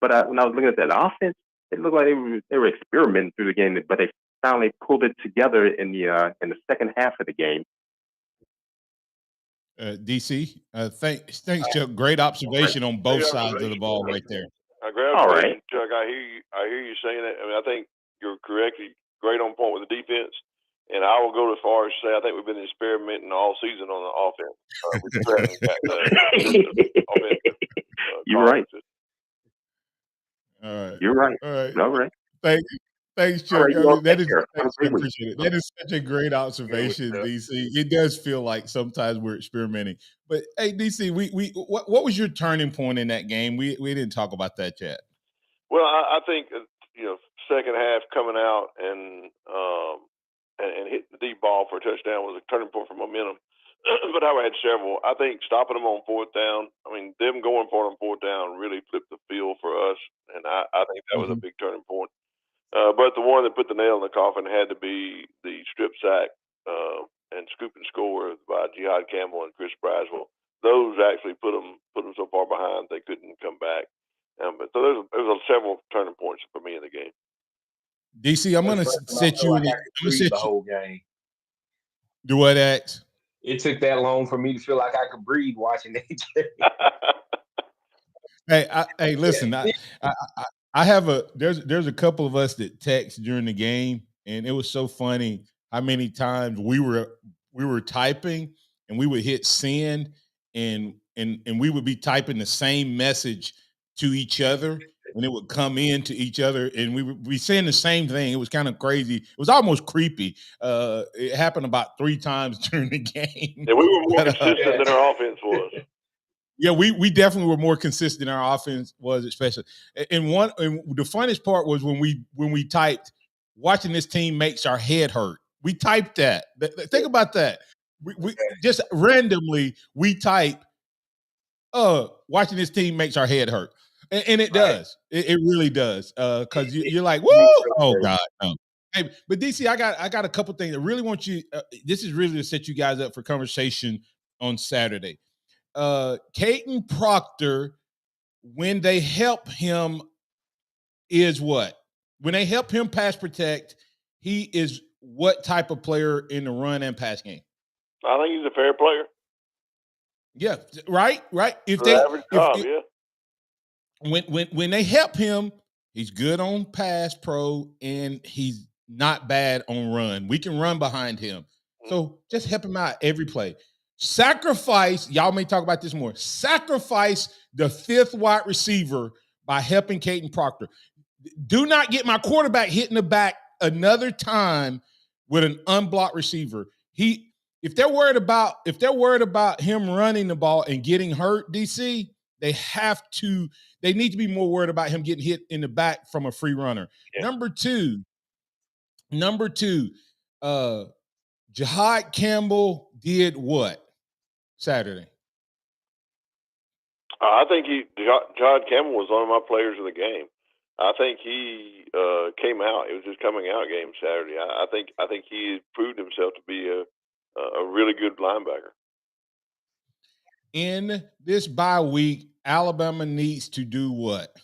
But when I was looking at that offense, it looked like they were experimenting through the game, but they finally pulled it together in the second half of the game. DC, thanks, Chuck. Great observation on both sides of the ball right there. All right, Chuck. I hear you saying that. I mean, I think you're correct. Great on point with the defense, and I will go as far as to say I think we've been experimenting all season on the offense. You're right. All right. You're right. All right. Thanks, Chuck. Right, I appreciate it. That is such a great observation, DC. It does feel like sometimes we're experimenting. But hey, DC, what was your turning point in that game? We didn't talk about that yet. Well, I think second half coming out and hit the deep ball for a touchdown was a turning point for momentum. But I had several. I think stopping them on 4th down. I mean, them going for it on 4th down really flipped the field for us, and I think that was a big turning point. But the one that put the nail in the coffin had to be the strip sack and scoop and score by Jihad Campbell and Chris Braswell. Those actually put them so far behind they couldn't come back. But so there's several turning points for me in the game. DC, I'm going to set you in the whole game. Do what, X? It took that long for me to feel like I could breathe watching AJ. Hey, listen, I have there's a couple of us that text during the game, and it was so funny how many times we were typing and we would hit send and we would be typing the same message to each other, and it would come in to each other, and we would be saying the same thing. It was kind of crazy. It was almost creepy. It happened about 3 times during the game. Yeah, we were more consistent than our offense was. Yeah, we definitely were more consistent. Our offense was, especially. And the funnest part was when we typed, "Watching this team makes our head hurt." We typed that. Think about that. We just randomly we type, "Watching this team makes our head hurt," and it does. It really does. Because you're like, "Woo!" Oh God, no. Hey, but DC, I got a couple things. I really want you. This is really to set you guys up for conversation on Saturday. Caden Proctor, when they help him, is what? When they help him pass protect, he is what type of player in the run and pass game? I think he's a fair player. Yeah, right. When they help him, he's good on pass pro and he's not bad on run. We can run behind him. So just help him out every play. Sacrifice, y'all may talk about this more. Sacrifice the 5th wide receiver by helping Caden Proctor. Do not get my quarterback hit in the back another time with an unblocked receiver. If they're worried about him running the ball and getting hurt, DC, they need to be more worried about him getting hit in the back from a free runner. Yeah. Number two, Jihad Campbell did what Saturday? I think Jihad Campbell was one of my players of the game. I think he came out. It was his coming out game Saturday. I think he proved himself to be a really good linebacker. In this bye week, Alabama needs to do what?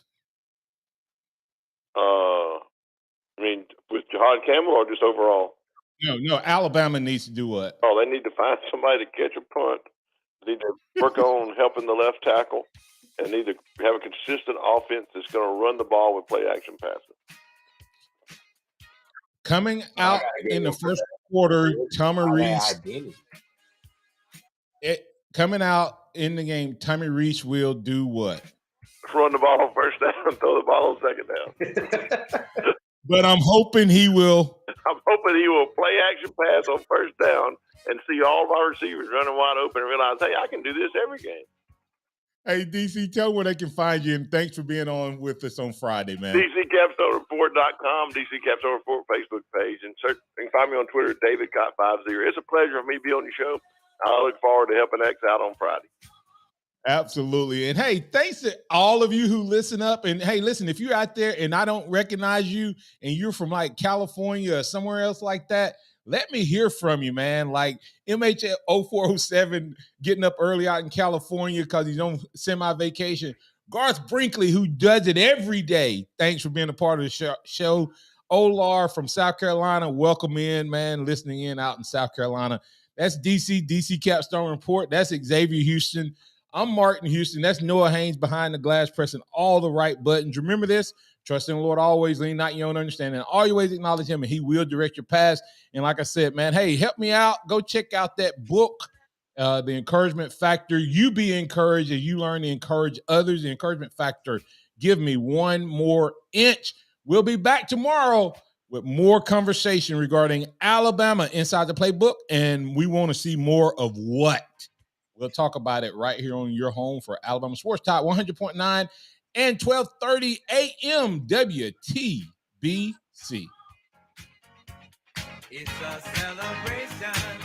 I mean, with Jahad Campbell or just overall? No, Alabama needs to do what? Oh, they need to find somebody to catch a punt. They need to work on helping the left tackle, and need to have a consistent offense that's going to run the ball with play action passes. Coming out in the first quarter, Tommy Reese. Coming out in the game, Tommy Reese will do what? Run the ball on first down, throw the ball on second down. But I'm hoping he will. I'm hoping he will play action pass on first down and see all of our receivers running wide open and realize, hey, I can do this every game. Hey, DC, tell them where they can find you, and thanks for being on with us on Friday, man. DCCapstoneReport.com, DC Capstone Report Facebook page, and you can find me on Twitter at DavidCott50. It's a pleasure for me to be on your show. I look forward to helping X out on Friday. Absolutely. And hey, thanks to all of you who listen up. And hey, listen, if you're out there and I don't recognize you and you're from like California or somewhere else like that, let me hear from you, man. Like MH0407 getting up early out in California because he's on semi-vacation. Garth Brinkley, who does it every day. Thanks for being a part of the show. Olar from South Carolina, welcome in, man, listening in out in South Carolina. That's DC Capstone Report. That's Xavier Houston. I'm Martin Houston. That's Noah Haynes behind the glass pressing all the right buttons. Remember this, trust in the Lord always, lean not your own understanding. Always acknowledge him and he will direct your path. And like I said, man, hey, help me out. Go check out that book, The Encouragement Factor. You be encouraged as you learn to encourage others. The Encouragement Factor, give me one more inch. We'll be back tomorrow with more conversation regarding Alabama inside the playbook. And we want to see more of what? We'll talk about it right here on your home for Alabama Sports Talk 100.9 and 12:30 a.m. WTBC. It's a celebration.